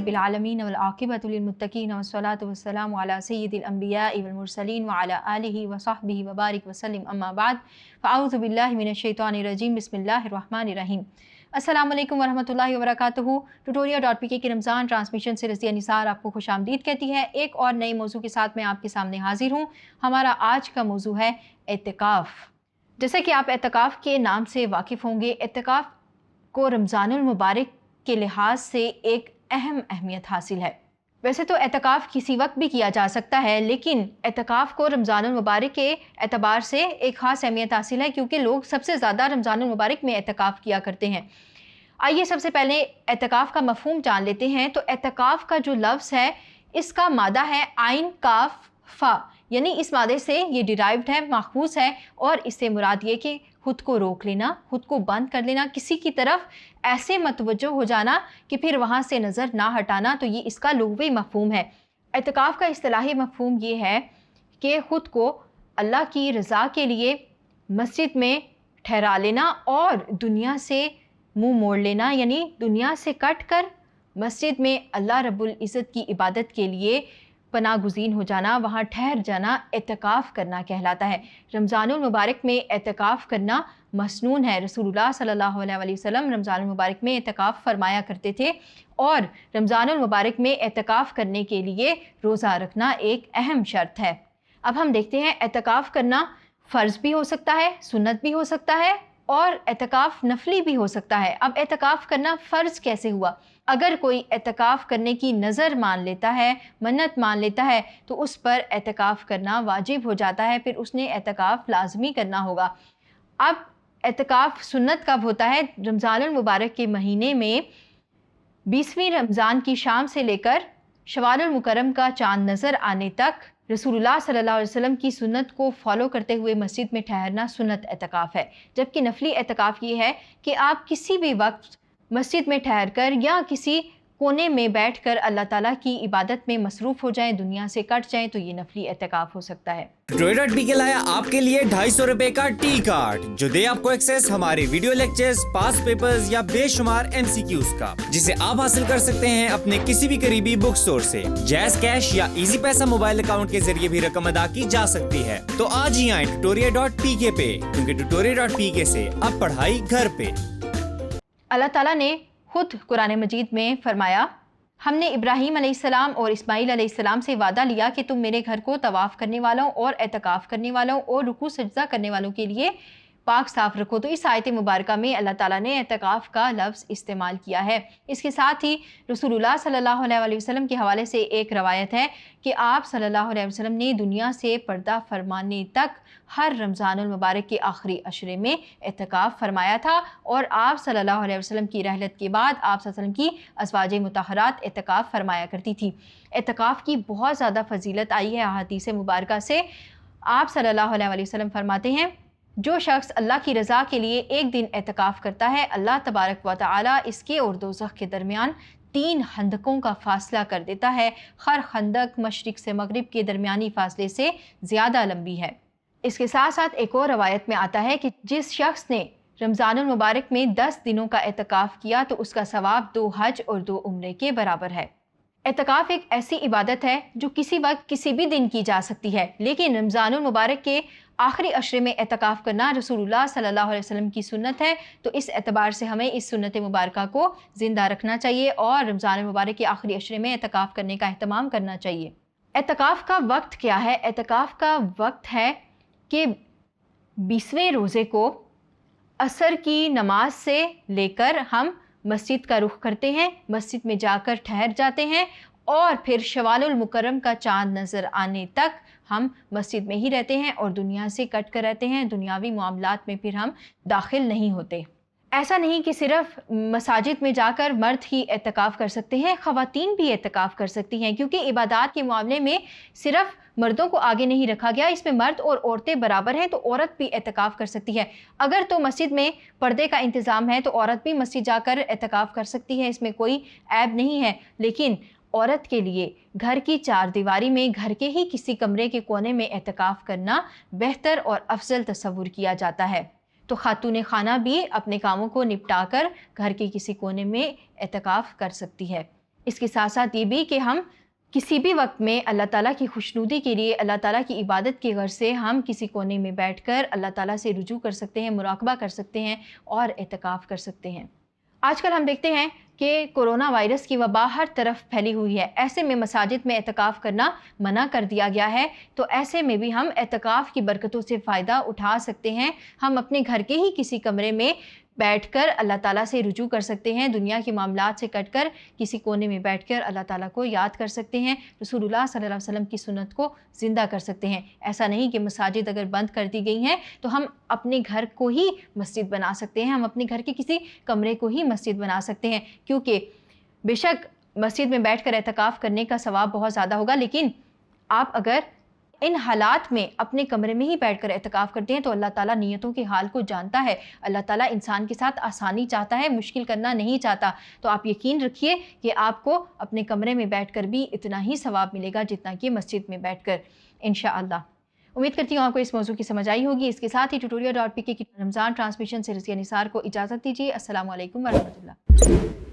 रब्बिल आलमीन वल आक़िबतु लिल मुत्तक़ीन वस्सलातु वस्सलामु अला सय्यिदिल अंबियाइ वल मुरसलीन व अला आलिहि व सहबिहि व बारिक वसल्लम अम्मा बाद फ़अऊज़ु बिल्लाहि मिनश शैतानिर रजीम बिस्मिल्लाहिर रहमानिर रहीम। अस्सलामु अलैकुम वरहमतुल्लाहि वबरकातुहू। ट्यूटोरियल.pk की रमज़ान ट्रांसमिशन से रज़िया निसार आपको खुशामदीद कहती है। एक और नए मौजू के साथ मैं आपके सामने हाजिर हूँ। हमारा आज का मौजू है एतिकाफ़। जैसे कि आप एतिकाफ़ के नाम से वाकिफ़ होंगे, एतिकाफ़ को रमज़ानुल मुबारक के लिहाज से एक अहम अहमियत हासिल है। वैसे तो एतिकाफ़ किसी वक्त भी किया जा सकता है, लेकिन एतिकाफ़ को रमज़ानुल मुबारक के एतबार से एक ख़ास अहमियत हासिल है, क्योंकि लोग सबसे ज़्यादा रमज़ानुल मुबारक में एतिकाफ़ किया करते हैं। आइए सबसे पहले एतिकाफ़ का मफ़हूम जान लेते हैं। तो एतिकाफ़ का जो लफ्ज़ है, इसका मादा है आइन काफ फ़ा, यानी इस मादे से ये डिराइव्ड है, माखूज़ है, और इससे मुराद ये कि खुद को रोक लेना, खुद को बंद कर लेना, किसी की तरफ ऐसे मतवज्जो हो जाना कि फिर वहाँ से नज़र ना हटाना। तो ये इसका लुग़वी मफ़हूम है। एतिकाफ़ का इस्तिलाही मफ़हूम ये है कि ख़ुद को अल्लाह की रज़ा के लिए मस्जिद में ठहरा लेना और दुनिया से मुँह मोड़ लेना, यानी दुनिया से कट कर मस्जिद में अल्लाह रब्बुल इज़्ज़त की इबादत के लिए पनाह गुज़ीन हो जाना, वहाँ ठहर जाना एतिकाफ़ करना कहलाता है। रमज़ानुल मुबारक में एतिकाफ़ करना मसनून है। रसूलुल्लाह सल्लल्लाहु अलैहि वसल्लम रमज़ानुल मुबारक में एतिकाफ़ फरमाया करते थे, और रमज़ानुल मुबारक में एतिकाफ़ करने के लिए रोज़ा रखना एक अहम शर्त है। अब हम देखते हैं, एतिकाफ़ करना फ़र्ज़ भी हो सकता है, सुन्नत भी हो सकता है, और एतिकाफ़ नफली भी हो सकता है। अब एतिकाफ़ करना फ़र्ज़ कैसे हुआ? अगर कोई एतिकाफ़ करने की नज़र मान लेता है, मन्नत मान लेता है, तो उस पर एतिकाफ़ करना वाजिब हो जाता है, फिर उसने एतिकाफ़ लाज़मी करना होगा। अब एतिकाफ़ सुन्नत कब होता है? रमज़ानुल मुबारक के महीने में 20वीं रमज़ान की शाम से लेकर शवालुल मुकर्रम का चाँद नज़र आने तक रसूलुल्लाह सल्लल्लाहु अलैहि वसल्लम की सुन्नत को फॉलो करते हुए मस्जिद में ठहरना सुन्नत एतिकाफ़ है। जबकि नफली एतिकाफ़ ये है कि आप किसी भी वक्त मस्जिद में ठहरकर या किसी कोने में बैठकर अल्लाह ताला की इबादत में मसरूफ़ हो जाएं, दुनिया से कट जाएं, तो ये नफली एतिकाफ़ हो सकता है। ट्यूटोरियल.pk लाया आपके लिए 250 रुपए का टी कार्ड, जो दे आपको एक्सेस हमारे वीडियो लेक्चर्स, पास पेपर्स या बेशुमार MCQs का, जिसे आप हासिल कर सकते हैं अपने किसी भी करीबी बुक स्टोर से। जैज़ कैश या इजी पैसा मोबाइल अकाउंट के जरिए भी रकम अदा की जा सकती है। तो आज ही आए ट्यूटोरियल.pk पे, क्योंकि ट्यूटोरियल.pk से अब पढ़ाई घर पे। अल्लाह ताला ने खुद कुरान मजीद में फरमाया, हमने इब्राहीम अलैहिस्सलाम और इस्माईल अलैहिस्सलाम से वादा लिया कि तुम मेरे घर को तवाफ़ करने वालों और एतिकाफ़ करने वालों और रुकू सजदा करने वालों के लिए पाक साफ़ रखो। तो इस आयत मुबारका में अल्लाह ताला ने एतिकाफ़ का लफ्ज़ इस्तेमाल किया है। इसके साथ ही रसूलुल्लाह सल्लल्लाहु अलैहि वसल्लम के हवाले से एक रवायत है कि आप सल्लल्लाहु अलैहि वसल्लम ने दुनिया से पर्दा फरमाने तक हर रमज़ानुल मुबारक के आखिरी अशरे में एतिकाफ़ फरमाया था, और आप सल्लल्लाहु अलैहि वसल्लम की रहलत के बाद आप सल्लल्लाहु अलैहि वसल्लम की अज़वाज मुतहरात एतिकाफ़ फरमाया करती थी। एतिकाफ़ की बहुत ज़्यादा फजीलत आई है अहादीस मुबारका से। आप सल्लल्लाहु अलैहि वसल्लम फरमाते हैं, जो शख्स अल्लाह की रज़ा के लिए एक दिन एतिकाफ़ करता है, अल्लाह तबारक व तआला इसके और दोज़ख के दरमियान 3 खंदकों का फासला कर देता है। हर खंदक मशरिक से मगरिब के दरमियानी फासले से ज़्यादा लंबी है। इसके साथ साथ एक और रवायत में आता है कि जिस शख्स ने रमज़ानुल मुबारक में 10 दिनों का एतिकाफ़ किया, तो उसका सवाब 2 हज और 2 उम्रे के बराबर है। एतिकाफ़ एक ऐसी इबादत है जो किसी वक्त किसी भी दिन की जा सकती है, लेकिन रमज़ानुल मुबारक के आखिरी अशरे में एतिकाफ़ करना रसूलुल्लाह सल्लल्लाहु अलैहि वसल्लम की सुन्नत है। तो इस एतबार से हमें इस सुन्नत मुबारका को ज़िंदा रखना चाहिए और रमज़ानुल मुबारक के आखिरी अशरे में एतिकाफ़ करने का अहतमाम करना चाहिए। एतिकाफ़ का वक्त क्या है? एतिकाफ़ का वक्त है कि 20वें रोज़े को असर की नमाज से लेकर हम मस्जिद का रुख करते हैं, मस्जिद में जाकर ठहर जाते हैं, और फिर शवालुल मुकर्रम का चाँद नज़र आने तक हम मस्जिद में ही रहते हैं और दुनिया से कट कर रहते हैं। दुनियावी मामलात में फिर हम दाखिल नहीं होते। ऐसा नहीं कि सिर्फ मसाजिद में जाकर मर्द ही एतिकाफ़ कर सकते हैं, ख़वातीन भी एतिकाफ़ कर सकती हैं, क्योंकि इबादत के मामले में सिर्फ मर्दों को आगे नहीं रखा गया, इसमें मर्द और औरतें बराबर हैं, तो औरत भी एतिकाफ़ कर सकती है। अगर तो मस्जिद में पर्दे का इंतज़ाम है तो औरत भी मस्जिद जाकर एतिकाफ़ कर सकती है, इसमें कोई ऐब नहीं है। लेकिन औरत के लिए घर की 4 दीवारी में घर के ही किसी कमरे के कोने में एतिकाफ़ करना बेहतर और अफजल तस्वुर किया जाता है। तो खातून खाना भी अपने कामों को निपटाकर घर के किसी कोने में एतिकाफ़ कर सकती है। इसके साथ साथ ये भी कि हम किसी भी वक्त में अल्लाह ताला की खुशनुदी के लिए, अल्लाह ताला की इबादत के गर्ज से हम किसी कोने में बैठकर अल्लाह ताला से रुजू कर सकते हैं, मुराकबा कर सकते हैं और एतकाफ़ कर सकते हैं। आजकल हम देखते हैं कि कोरोना वायरस की वबा हर तरफ फैली हुई है। ऐसे में मसाजिद में एतकाफ़ करना मना कर दिया गया है, तो ऐसे में भी हम एतकाफ़ की बरकतों से फ़ायदा उठा सकते हैं। हम अपने घर के ही किसी कमरे में बैठकर अल्लाह ताला से रुजू कर सकते हैं, दुनिया के मामलात से कटकर किसी कोने में बैठकर अल्लाह ताला को याद कर सकते हैं, रसूलुल्लाह सल्लल्लाहु अलैहि वसल्लम की सुन्नत को ज़िंदा कर सकते हैं। ऐसा नहीं कि मसाजिद अगर बंद कर दी गई हैं तो हम अपने घर को ही मस्जिद बना सकते हैं, हम अपने घर के किसी कमरे को ही मस्जिद बना सकते हैं, क्योंकि बेशक मस्जिद में बैठकर एतकाफ़ करने का सवाब बहुत ज़्यादा होगा, लेकिन आप अगर इन हालात में अपने कमरे में ही बैठकर एतकाफ़ करते हैं तो अल्लाह ताला नियतों के हाल को जानता है। अल्लाह ताला इंसान के साथ आसानी चाहता है, मुश्किल करना नहीं चाहता। तो आप यकीन रखिए कि आपको अपने कमरे में बैठकर भी इतना ही सवाब मिलेगा जितना कि मस्जिद में बैठकर, इंशाअल्लाह। उम्मीद करती हूँ आपको इस मौजू की समझ आई होगी। इसके साथ ही ट्यूटोरियल.pk की रमज़ान ट्रांसमिशन से रज़िया निसार को इजाज़त दीजिए। अस्सलामु अलैकुम व रहमतुल्लाह।